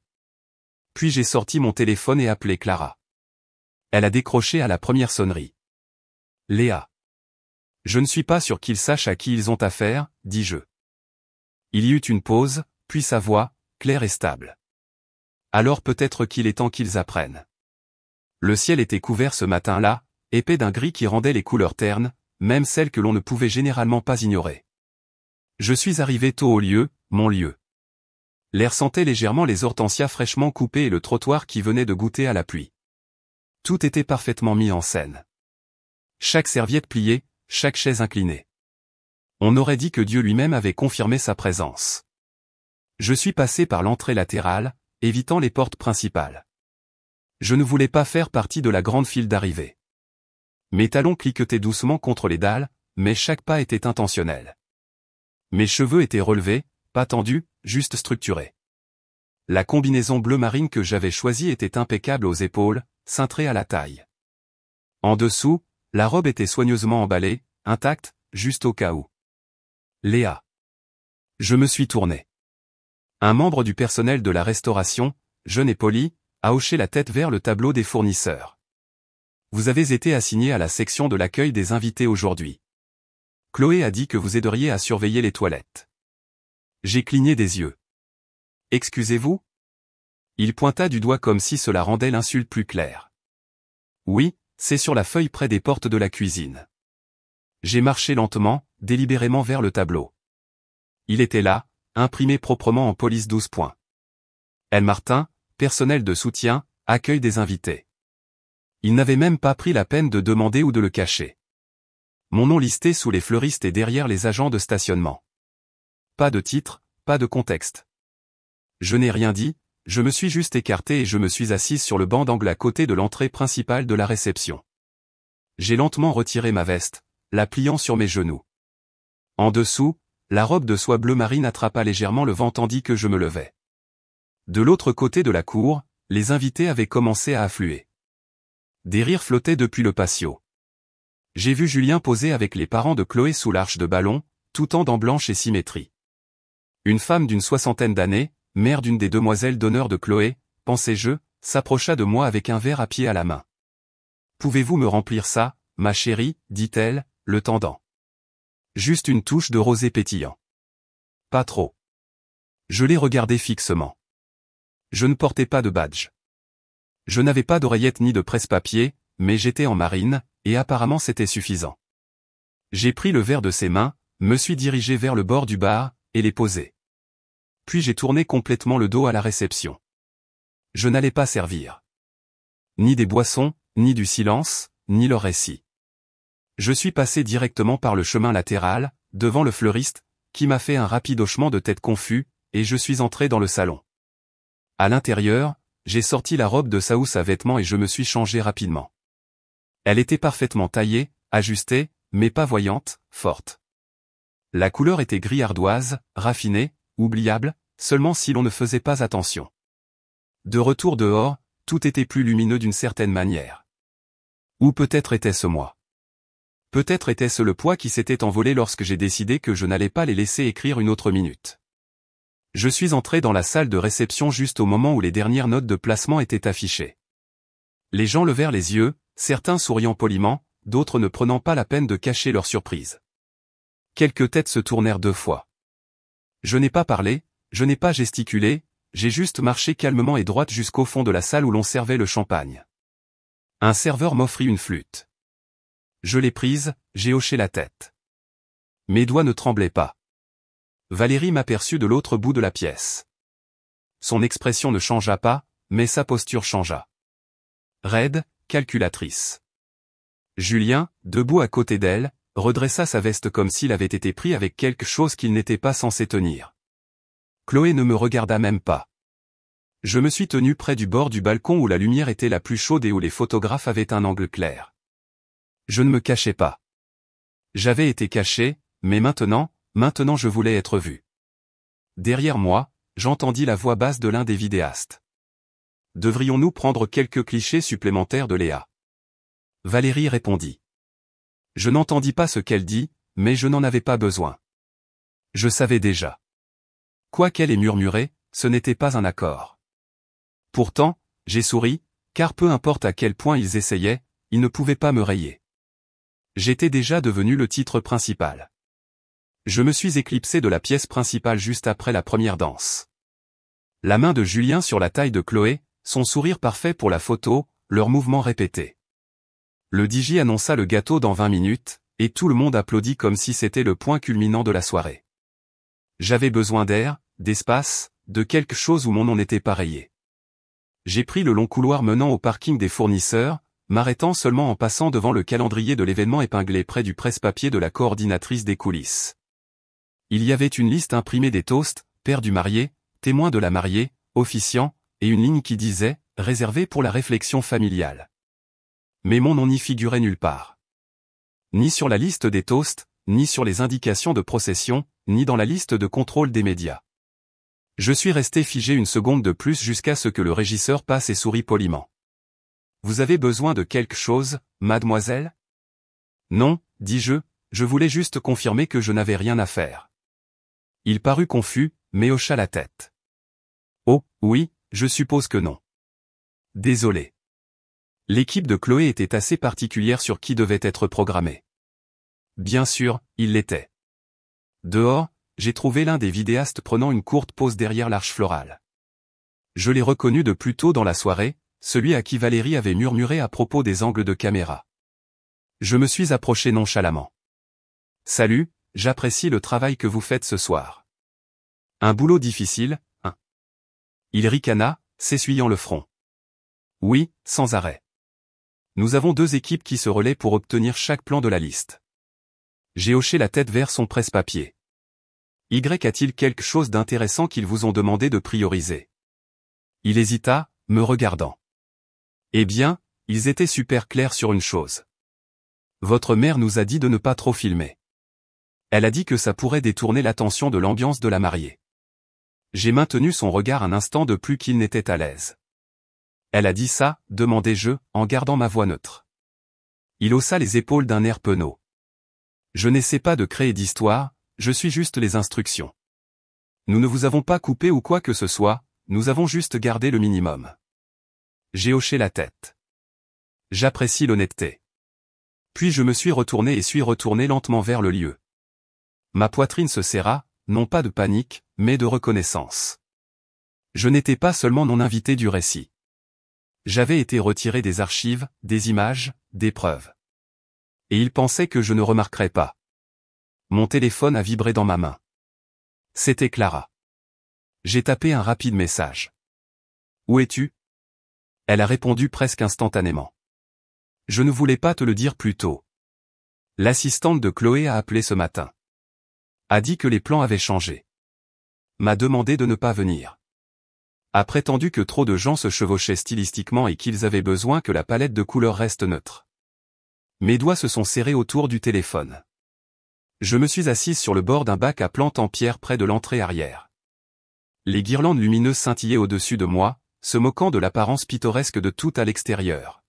Puis j'ai sorti mon téléphone et appelé Clara. Elle a décroché à la première sonnerie. Léa. Je ne suis pas sûr qu'ils sachent à qui ils ont affaire, dis-je. Il y eut une pause, puis sa voix, claire et stable. Alors peut-être qu'il est temps qu'ils apprennent. Le ciel était couvert ce matin-là, épais d'un gris qui rendait les couleurs ternes, même celles que l'on ne pouvait généralement pas ignorer. Je suis arrivé tôt au lieu, mon lieu. L'air sentait légèrement les hortensias fraîchement coupées et le trottoir qui venait de goûter à la pluie. Tout était parfaitement mis en scène. Chaque serviette pliée, chaque chaise inclinée. On aurait dit que Dieu lui-même avait confirmé sa présence. Je suis passé par l'entrée latérale, évitant les portes principales. Je ne voulais pas faire partie de la grande file d'arrivée. Mes talons cliquetaient doucement contre les dalles, mais chaque pas était intentionnel. Mes cheveux étaient relevés, pas tendus, juste structurés. La combinaison bleu marine que j'avais choisie était impeccable aux épaules, cintrée à la taille. En dessous, la robe était soigneusement emballée, intacte, juste au cas où. Léa. Je me suis tourné. Un membre du personnel de la restauration, jeune et poli, a hoché la tête vers le tableau des fournisseurs. Vous avez été assigné à la section de l'accueil des invités aujourd'hui. Chloé a dit que vous aideriez à surveiller les toilettes. J'ai cligné des yeux. Excusez-vous ? Il pointa du doigt comme si cela rendait l'insulte plus claire. Oui, c'est sur la feuille près des portes de la cuisine. J'ai marché lentement, délibérément vers le tableau. Il était là, imprimé proprement en police 12 points. L. Martin, personnel de soutien, accueil des invités. Il n'avait même pas pris la peine de demander ou de le cacher. Mon nom listé sous les fleuristes et derrière les agents de stationnement. Pas de titre, pas de contexte. Je n'ai rien dit, je me suis juste écarté et je me suis assise sur le banc d'angle à côté de l'entrée principale de la réception. J'ai lentement retiré ma veste, la pliant sur mes genoux. En dessous, la robe de soie bleu marine attrapa légèrement le vent tandis que je me levais. De l'autre côté de la cour, les invités avaient commencé à affluer. Des rires flottaient depuis le patio. J'ai vu Julien poser avec les parents de Chloé sous l'arche de ballon, tout en dents blanches et symétrie. Une femme d'une 60aine d'années, mère d'une des demoiselles d'honneur de Chloé, pensai-je, s'approcha de moi avec un verre à pied à la main. « Pouvez-vous me remplir ça, ma chérie ?» dit-elle, le tendant. Juste une touche de rosé pétillant. Pas trop. Je l'ai regardé fixement. Je ne portais pas de badge. Je n'avais pas d'oreillette ni de presse-papier, mais j'étais en marine, et apparemment c'était suffisant. J'ai pris le verre de ses mains, me suis dirigé vers le bord du bar, et l'ai posé. Puis j'ai tourné complètement le dos à la réception. Je n'allais pas servir. Ni des boissons, ni du silence, ni leur récit. Je suis passé directement par le chemin latéral, devant le fleuriste, qui m'a fait un rapide hochement de tête confus, et je suis entré dans le salon. À l'intérieur, j'ai sorti la robe de sa housse à vêtements et je me suis changé rapidement. Elle était parfaitement taillée, ajustée, mais pas voyante, forte. La couleur était gris ardoise, raffinée, oubliable, seulement si l'on ne faisait pas attention. De retour dehors, tout était plus lumineux d'une certaine manière. Ou peut-être était-ce moi. Peut-être était-ce le poids qui s'était envolé lorsque j'ai décidé que je n'allais pas les laisser écrire une autre minute. Je suis entré dans la salle de réception juste au moment où les dernières notes de placement étaient affichées. Les gens levèrent les yeux, certains souriant poliment, d'autres ne prenant pas la peine de cacher leur surprise. Quelques têtes se tournèrent 2 fois. Je n'ai pas parlé, je n'ai pas gesticulé, j'ai juste marché calmement et droite jusqu'au fond de la salle où l'on servait le champagne. Un serveur m'offrit une flûte. Je l'ai prise, j'ai hoché la tête. Mes doigts ne tremblaient pas. Valérie m'aperçut de l'autre bout de la pièce. Son expression ne changea pas, mais sa posture changea. Raide, calculatrice. Julien, debout à côté d'elle, redressa sa veste comme s'il avait été pris avec quelque chose qu'il n'était pas censé tenir. Chloé ne me regarda même pas. Je me suis tenu près du bord du balcon où la lumière était la plus chaude et où les photographes avaient un angle clair. Je ne me cachais pas. J'avais été caché, mais maintenant je voulais être vu. Derrière moi, j'entendis la voix basse de l'un des vidéastes. Devrions-nous prendre quelques clichés supplémentaires de Léa? Valérie répondit. Je n'entendis pas ce qu'elle dit, mais je n'en avais pas besoin. Je savais déjà. Quoi qu'elle ait murmuré, ce n'était pas un accord. Pourtant, j'ai souri, car peu importe à quel point ils essayaient, ils ne pouvaient pas me rayer. J'étais déjà devenu le titre principal. Je me suis éclipsé de la pièce principale juste après la première danse. La main de Julien sur la taille de Chloé, son sourire parfait pour la photo, leurs mouvements répétés. Le DJ annonça le gâteau dans 20 minutes, et tout le monde applaudit comme si c'était le point culminant de la soirée. J'avais besoin d'air, d'espace, de quelque chose où mon nom n'était pas rayé. J'ai pris le long couloir menant au parking des fournisseurs, m'arrêtant seulement en passant devant le calendrier de l'événement épinglé près du presse-papier de la coordinatrice des coulisses. Il y avait une liste imprimée des toasts, père du marié, témoin de la mariée, officiant, et une ligne qui disait « réservé pour la réflexion familiale ». Mais mon nom n'y figurait nulle part. Ni sur la liste des toasts, ni sur les indications de procession, ni dans la liste de contrôle des médias. Je suis resté figé une seconde de plus jusqu'à ce que le régisseur passe et sourit poliment. « Vous avez besoin de quelque chose, mademoiselle ?» « Non, dis-je, je voulais juste confirmer que je n'avais rien à faire. » Il parut confus, mais hocha la tête. « Oh, oui, je suppose que non. » Désolé. L'équipe de Chloé était assez particulière sur qui devait être programmée. Bien sûr, il l'était. Dehors, j'ai trouvé l'un des vidéastes prenant une courte pause derrière l'arche florale. Je l'ai reconnu de plus tôt dans la soirée, celui à qui Valérie avait murmuré à propos des angles de caméra. Je me suis approché nonchalamment. « Salut, j'apprécie le travail que vous faites ce soir. » « Un boulot difficile, hein ?» Il ricana, s'essuyant le front. « Oui, sans arrêt. Nous avons 2 équipes qui se relaient pour obtenir chaque plan de la liste. » J'ai hoché la tête vers son presse-papier. « Y a-t-il quelque chose d'intéressant qu'ils vous ont demandé de prioriser ?» Il hésita, me regardant. « Eh bien, ils étaient super clairs sur une chose. Votre mère nous a dit de ne pas trop filmer. Elle a dit que ça pourrait détourner l'attention de l'ambiance de la mariée. » J'ai maintenu son regard un instant de plus qu'il n'était à l'aise. « Elle a dit ça ?» demandai-je, en gardant ma voix neutre. Il haussa les épaules d'un air penaud. « Je n'essaie pas de créer d'histoire, je suis juste les instructions. Nous ne vous avons pas coupé ou quoi que ce soit, nous avons juste gardé le minimum. » J'ai hoché la tête. J'apprécie l'honnêteté. Puis je me suis retourné et suis retourné lentement vers le lieu. Ma poitrine se serra, non pas de panique, mais de reconnaissance. Je n'étais pas seulement non invité du récit. J'avais été retiré des archives, des images, des preuves. Et il pensait que je ne remarquerais pas. Mon téléphone a vibré dans ma main. C'était Clara. J'ai tapé un rapide message. « Où es-tu » Elle a répondu presque instantanément. « Je ne voulais pas te le dire plus tôt. L'assistante de Chloé a appelé ce matin. » A dit que les plans avaient changé. M'a demandé de ne pas venir. A prétendu que trop de gens se chevauchaient stylistiquement et qu'ils avaient besoin que la palette de couleurs reste neutre. Mes doigts se sont serrés autour du téléphone. Je me suis assise sur le bord d'un bac à plantes en pierre près de l'entrée arrière. Les guirlandes lumineuses scintillaient au-dessus de moi, se moquant de l'apparence pittoresque de tout à l'extérieur.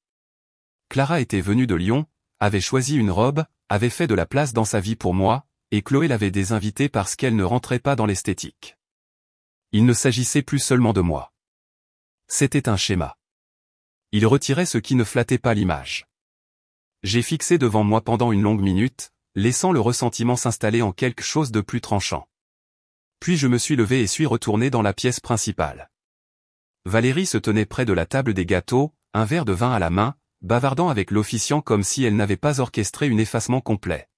Clara était venue de Lyon, avait choisi une robe, avait fait de la place dans sa vie pour moi, et Chloé l'avait désinvitée parce qu'elle ne rentrait pas dans l'esthétique. Il ne s'agissait plus seulement de moi. C'était un schéma. Il retirait ce qui ne flattait pas l'image. J'ai fixé devant moi pendant une longue minute, laissant le ressentiment s'installer en quelque chose de plus tranchant. Puis je me suis levé et suis retourné dans la pièce principale. Valérie se tenait près de la table des gâteaux, un verre de vin à la main, bavardant avec l'officiant comme si elle n'avait pas orchestré un effacement complet.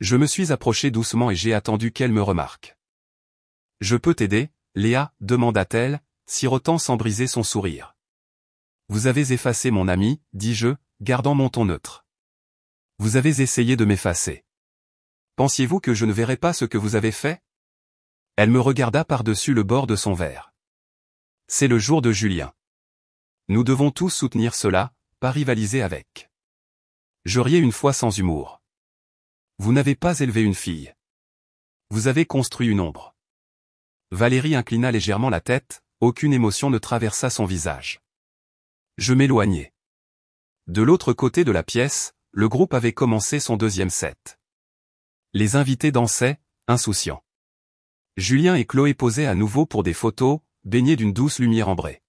Je me suis approché doucement et j'ai attendu qu'elle me remarque. « Je peux t'aider, Léa ?» demanda-t-elle, sirotant sans briser son sourire. « Vous avez effacé mon ami, dis-je, gardant mon ton neutre. Vous avez essayé de m'effacer. Pensiez-vous que je ne verrais pas ce que vous avez fait ?» Elle me regarda par-dessus le bord de son verre. « C'est le jour de Julien. Nous devons tous soutenir cela, pas rivaliser avec. Je riais une fois sans humour. Vous n'avez pas élevé une fille. Vous avez construit une ombre. » Valérie inclina légèrement la tête, aucune émotion ne traversa son visage. Je m'éloignai. De l'autre côté de la pièce, le groupe avait commencé son deuxième set. Les invités dansaient, insouciants. Julien et Chloé posaient à nouveau pour des photos, baignés d'une douce lumière ambrée.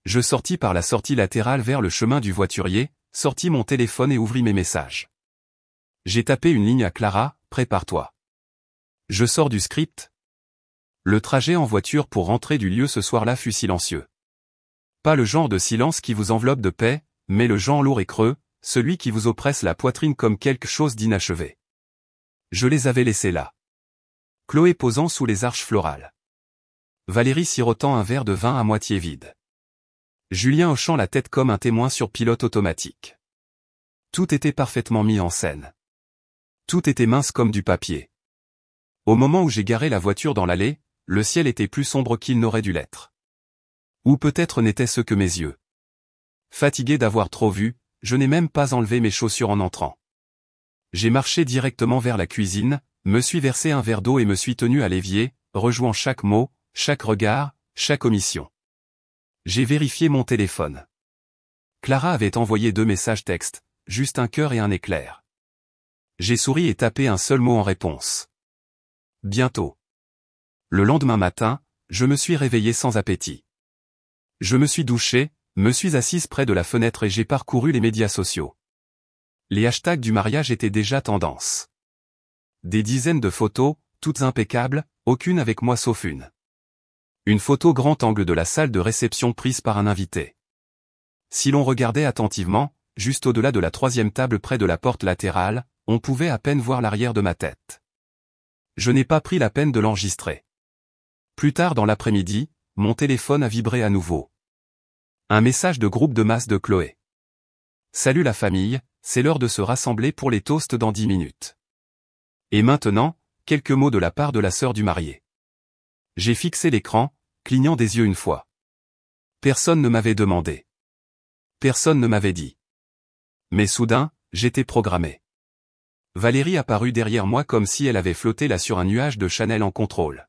Je sortis par la sortie latérale vers le chemin du voiturier, sortis mon téléphone et ouvris mes messages. J'ai tapé une ligne à Clara, « Prépare-toi. Je sors du script. » Le trajet en voiture pour rentrer du lieu ce soir-là fut silencieux. Pas le genre de silence qui vous enveloppe de paix, mais le genre lourd et creux, celui qui vous oppresse la poitrine comme quelque chose d'inachevé. Je les avais laissés là. Chloé posant sous les arches florales. Valérie sirotant un verre de vin à moitié vide. Julien hochant la tête comme un témoin sur pilote automatique. Tout était parfaitement mis en scène. Tout était mince comme du papier. Au moment où j'ai garé la voiture dans l'allée, le ciel était plus sombre qu'il n'aurait dû l'être. Ou peut-être n'était-ce que mes yeux. Fatigué d'avoir trop vu, je n'ai même pas enlevé mes chaussures en entrant. J'ai marché directement vers la cuisine, me suis versé un verre d'eau et me suis tenu à l'évier, rejouant chaque mot, chaque regard, chaque omission. J'ai vérifié mon téléphone. Clara avait envoyé 2 messages textes, juste un cœur et un éclair. J'ai souri et tapé un seul mot en réponse. Bientôt. Le lendemain matin, je me suis réveillé sans appétit. Je me suis douché, me suis assise près de la fenêtre et j'ai parcouru les médias sociaux. Les hashtags du mariage étaient déjà tendance. Des dizaines de photos, toutes impeccables, aucune avec moi sauf une. Une photo grand angle de la salle de réception prise par un invité. Si l'on regardait attentivement, juste au-delà de la 3e table près de la porte latérale, on pouvait à peine voir l'arrière de ma tête. Je n'ai pas pris la peine de l'enregistrer. Plus tard dans l'après-midi, mon téléphone a vibré à nouveau. Un message de groupe de masse de Chloé. Salut la famille, c'est l'heure de se rassembler pour les toasts dans 10 minutes. Et maintenant, quelques mots de la part de la sœur du marié. J'ai fixé l'écran, clignant des yeux une fois. Personne ne m'avait demandé. Personne ne m'avait dit. Mais soudain, j'étais programmé. Valérie apparut derrière moi comme si elle avait flotté là sur un nuage de Chanel en contrôle.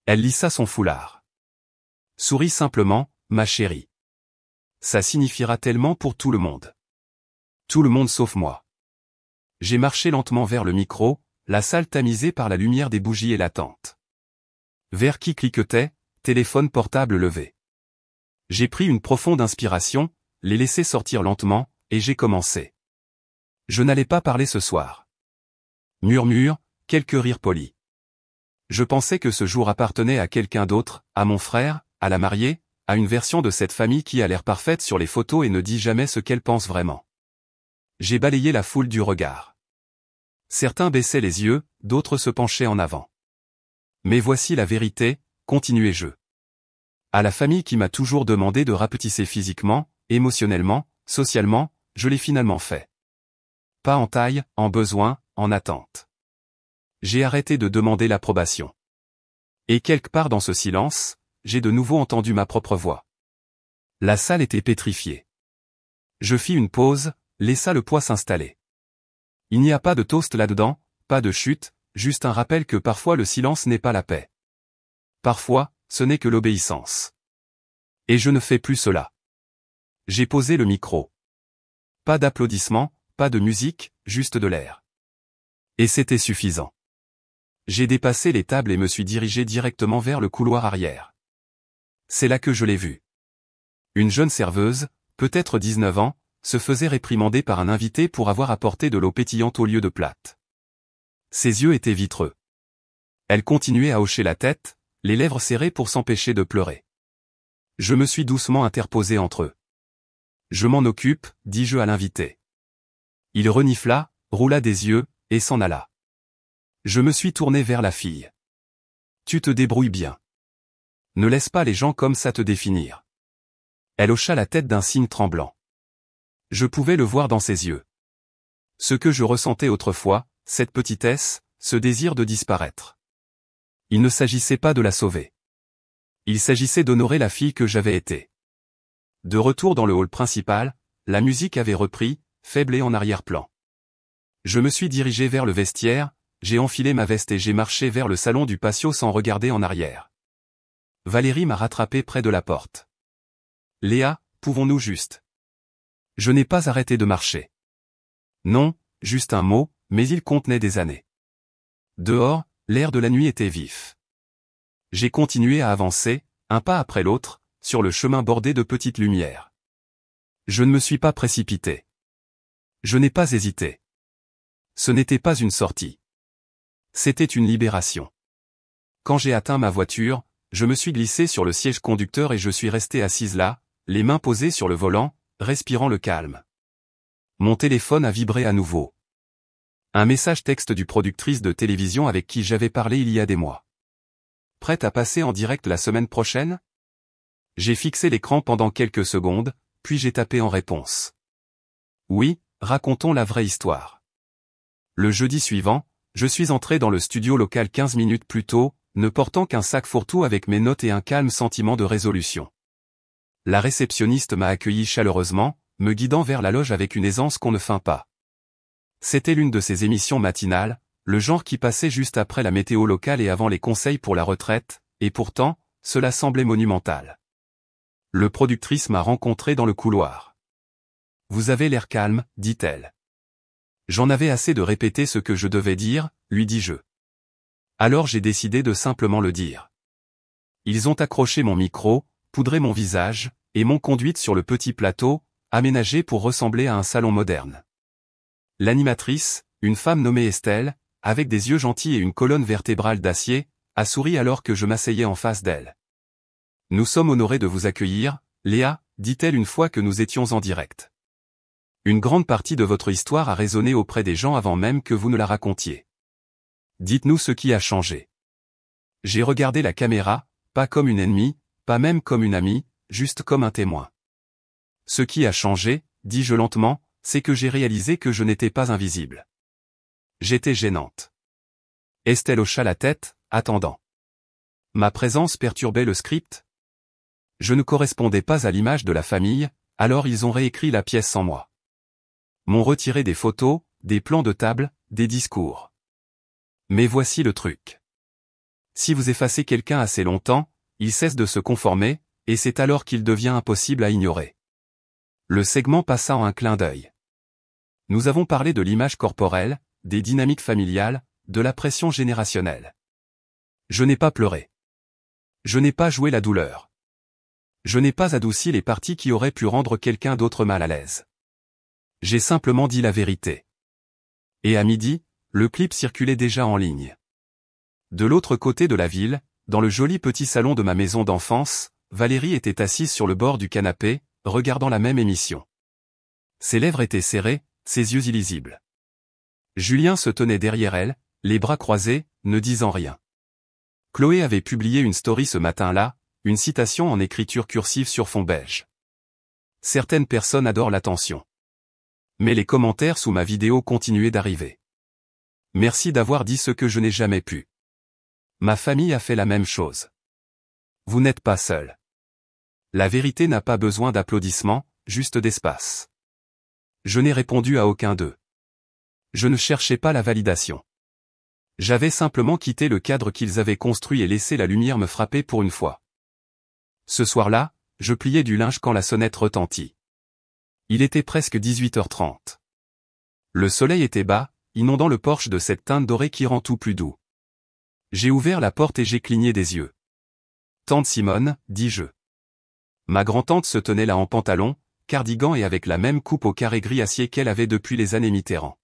Elle lissa son foulard. Souris simplement, ma chérie. Ça signifiera tellement pour tout le monde. Tout le monde sauf moi. J'ai marché lentement vers le micro, la salle tamisée par la lumière des bougies élatantes. Vers qui cliquetait, téléphone portable levé. J'ai pris une profonde inspiration, les laissé sortir lentement, et j'ai commencé. Je n'allais pas parler ce soir. Murmure, quelques rires polis. Je pensais que ce jour appartenait à quelqu'un d'autre, à mon frère, à la mariée, à une version de cette famille qui a l'air parfaite sur les photos et ne dit jamais ce qu'elle pense vraiment. J'ai balayé la foule du regard. Certains baissaient les yeux, d'autres se penchaient en avant. Mais voici la vérité, continuai-je. À la famille qui m'a toujours demandé de rapetisser physiquement, émotionnellement, socialement, je l'ai finalement fait. Pas en taille, en besoin, en attente. J'ai arrêté de demander l'approbation. Et quelque part dans ce silence, j'ai de nouveau entendu ma propre voix. La salle était pétrifiée. Je fis une pause, laissa le poids s'installer. Il n'y a pas de toast là-dedans, pas de chute, juste un rappel que parfois le silence n'est pas la paix. Parfois, ce n'est que l'obéissance. Et je ne fais plus cela. J'ai posé le micro. Pas d'applaudissements, pas de musique, juste de l'air. Et c'était suffisant. J'ai dépassé les tables et me suis dirigé directement vers le couloir arrière. C'est là que je l'ai vue. Une jeune serveuse, peut-être 19 ans, se faisait réprimander par un invité pour avoir apporté de l'eau pétillante au lieu de plate. Ses yeux étaient vitreux. Elle continuait à hocher la tête, les lèvres serrées pour s'empêcher de pleurer. Je me suis doucement interposé entre eux. Je m'en occupe, dis-je à l'invité. Il renifla, roula des yeux, et s'en alla. Je me suis tourné vers la fille. Tu te débrouilles bien. Ne laisse pas les gens comme ça te définir. Elle hocha la tête d'un signe tremblant. Je pouvais le voir dans ses yeux. Ce que je ressentais autrefois, cette petitesse, ce désir de disparaître. Il ne s'agissait pas de la sauver. Il s'agissait d'honorer la fille que j'avais été. De retour dans le hall principal, la musique avait repris, faible et en arrière-plan. Je me suis dirigé vers le vestiaire, j'ai enfilé ma veste et j'ai marché vers le salon du patio sans regarder en arrière. Valérie m'a rattrapé près de la porte. Léa, pouvons-nous juste? Je n'ai pas arrêté de marcher. Non, juste un mot, mais il contenait des années. Dehors, l'air de la nuit était vif. J'ai continué à avancer, un pas après l'autre, sur le chemin bordé de petites lumières. Je ne me suis pas précipité. Je n'ai pas hésité. Ce n'était pas une sortie. C'était une libération. Quand j'ai atteint ma voiture, je me suis glissé sur le siège conducteur et je suis resté assise là, les mains posées sur le volant, respirant le calme. Mon téléphone a vibré à nouveau. Un message texte du productrice de télévision avec qui j'avais parlé il y a des mois. Prête à passer en direct la semaine prochaine? J'ai fixé l'écran pendant quelques secondes, puis j'ai tapé en réponse. Oui, racontons la vraie histoire. Le jeudi suivant, je suis entré dans le studio local 15 minutes plus tôt, ne portant qu'un sac fourre-tout avec mes notes et un calme sentiment de résolution. La réceptionniste m'a accueilli chaleureusement, me guidant vers la loge avec une aisance qu'on ne feint pas. C'était l'une de ces émissions matinales, le genre qui passait juste après la météo locale et avant les conseils pour la retraite, et pourtant, cela semblait monumental. Le productrice m'a rencontré dans le couloir. Vous avez l'air calme, dit-elle. J'en avais assez de répéter ce que je devais dire, lui dis-je. Alors j'ai décidé de simplement le dire. Ils ont accroché mon micro, poudré mon visage, et m'ont conduite sur le petit plateau, aménagé pour ressembler à un salon moderne. L'animatrice, une femme nommée Estelle, avec des yeux gentils et une colonne vertébrale d'acier, a souri alors que je m'asseyais en face d'elle. Nous sommes honorés de vous accueillir, Léa, dit-elle une fois que nous étions en direct. Une grande partie de votre histoire a résonné auprès des gens avant même que vous ne la racontiez. Dites-nous ce qui a changé. J'ai regardé la caméra, pas comme une ennemie, pas même comme une amie, juste comme un témoin. Ce qui a changé, dis-je lentement, c'est que j'ai réalisé que je n'étais pas invisible. J'étais gênante. Estelle hocha la tête, attendant. Ma présence perturbait le script. Je ne correspondais pas à l'image de la famille, alors ils ont réécrit la pièce sans moi. M'ont retiré des photos, des plans de table, des discours. Mais voici le truc. Si vous effacez quelqu'un assez longtemps, il cesse de se conformer, et c'est alors qu'il devient impossible à ignorer. Le segment passa en un clin d'œil. Nous avons parlé de l'image corporelle, des dynamiques familiales, de la pression générationnelle. Je n'ai pas pleuré. Je n'ai pas joué la douleur. Je n'ai pas adouci les parties qui auraient pu rendre quelqu'un d'autre mal à l'aise. J'ai simplement dit la vérité. Et à midi, le clip circulait déjà en ligne. De l'autre côté de la ville, dans le joli petit salon de ma maison d'enfance, Valérie était assise sur le bord du canapé, regardant la même émission. Ses lèvres étaient serrées, ses yeux illisibles. Julien se tenait derrière elle, les bras croisés, ne disant rien. Chloé avait publié une story ce matin-là, une citation en écriture cursive sur fond beige. Certaines personnes adorent l'attention. Mais les commentaires sous ma vidéo continuaient d'arriver. Merci d'avoir dit ce que je n'ai jamais pu. Ma famille a fait la même chose. Vous n'êtes pas seul. La vérité n'a pas besoin d'applaudissements, juste d'espace. Je n'ai répondu à aucun d'eux. Je ne cherchais pas la validation. J'avais simplement quitté le cadre qu'ils avaient construit et laissé la lumière me frapper pour une fois. Ce soir-là, je pliais du linge quand la sonnette retentit. Il était presque 18h30. Le soleil était bas, inondant le porche de cette teinte dorée qui rend tout plus doux. J'ai ouvert la porte et j'ai cligné des yeux. « Tante Simone », dis-je. Ma grand-tante se tenait là en pantalon, cardigan et avec la même coupe au carré gris acier qu'elle avait depuis les années Mitterrand.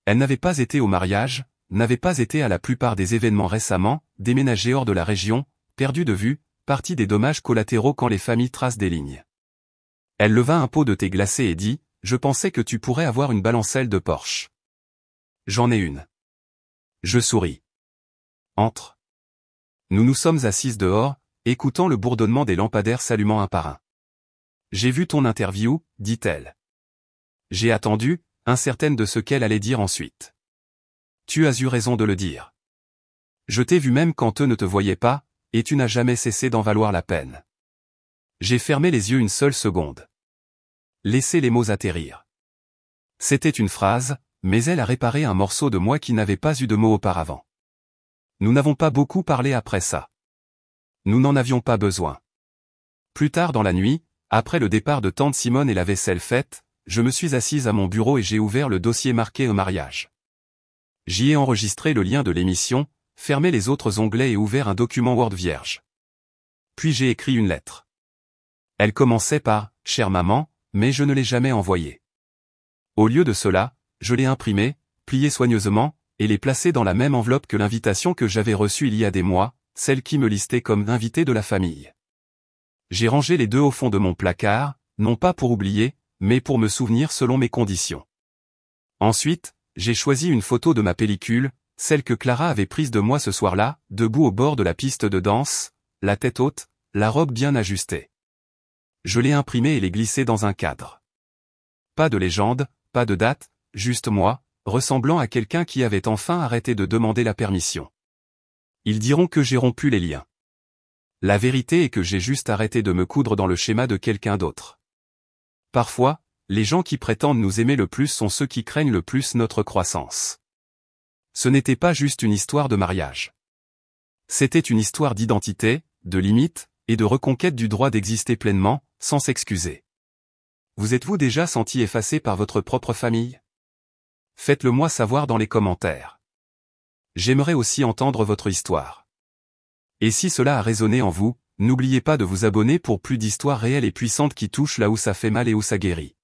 Elle n'avait pas été au mariage, n'avait pas été à la plupart des événements récemment, déménagée hors de la région, perdue de vue, partie des dommages collatéraux quand les familles tracent des lignes. Elle leva un pot de thé glacé et dit, « Je pensais que tu pourrais avoir une balancelle de Porsche. »« J'en ai une. » Je souris. « Entre. » Nous nous sommes assises dehors, écoutant le bourdonnement des lampadaires s'allumant un par un. « J'ai vu ton interview, dit-elle. J'ai attendu, incertaine de ce qu'elle allait dire ensuite. Tu as eu raison de le dire. Je t'ai vu même quand eux ne te voyaient pas, et tu n'as jamais cessé d'en valoir la peine. J'ai fermé les yeux une seule seconde. Laissez les mots atterrir. C'était une phrase, mais elle a réparé un morceau de moi qui n'avait pas eu de mots auparavant. Nous n'avons pas beaucoup parlé après ça. Nous n'en avions pas besoin. Plus tard dans la nuit, après le départ de tante Simone et la vaisselle faite, je me suis assise à mon bureau et j'ai ouvert le dossier marqué « Un mariage ». J'y ai enregistré le lien de l'émission, fermé les autres onglets et ouvert un document Word vierge. Puis j'ai écrit une lettre. Elle commençait par « Chère maman », mais je ne l'ai jamais envoyée. Au lieu de cela, je l'ai imprimée, pliée soigneusement, et l'ai placée dans la même enveloppe que l'invitation que j'avais reçue il y a des mois, celle qui me listait comme invité de la famille. J'ai rangé les deux au fond de mon placard, non pas pour oublier, mais pour me souvenir selon mes conditions. Ensuite, j'ai choisi une photo de ma pellicule, celle que Clara avait prise de moi ce soir-là, debout au bord de la piste de danse, la tête haute, la robe bien ajustée. Je l'ai imprimée et l'ai glissée dans un cadre. Pas de légende, pas de date, juste moi, ressemblant à quelqu'un qui avait enfin arrêté de demander la permission. Ils diront que j'ai rompu les liens. La vérité est que j'ai juste arrêté de me coudre dans le schéma de quelqu'un d'autre. Parfois, les gens qui prétendent nous aimer le plus sont ceux qui craignent le plus notre croissance. Ce n'était pas juste une histoire de mariage. C'était une histoire d'identité, de limites, et de reconquête du droit d'exister pleinement, sans s'excuser. Vous êtes-vous déjà senti effacé par votre propre famille? Faites-le moi savoir dans les commentaires. J'aimerais aussi entendre votre histoire. Et si cela a résonné en vous, n'oubliez pas de vous abonner pour plus d'histoires réelles et puissantes qui touchent là où ça fait mal et où ça guérit.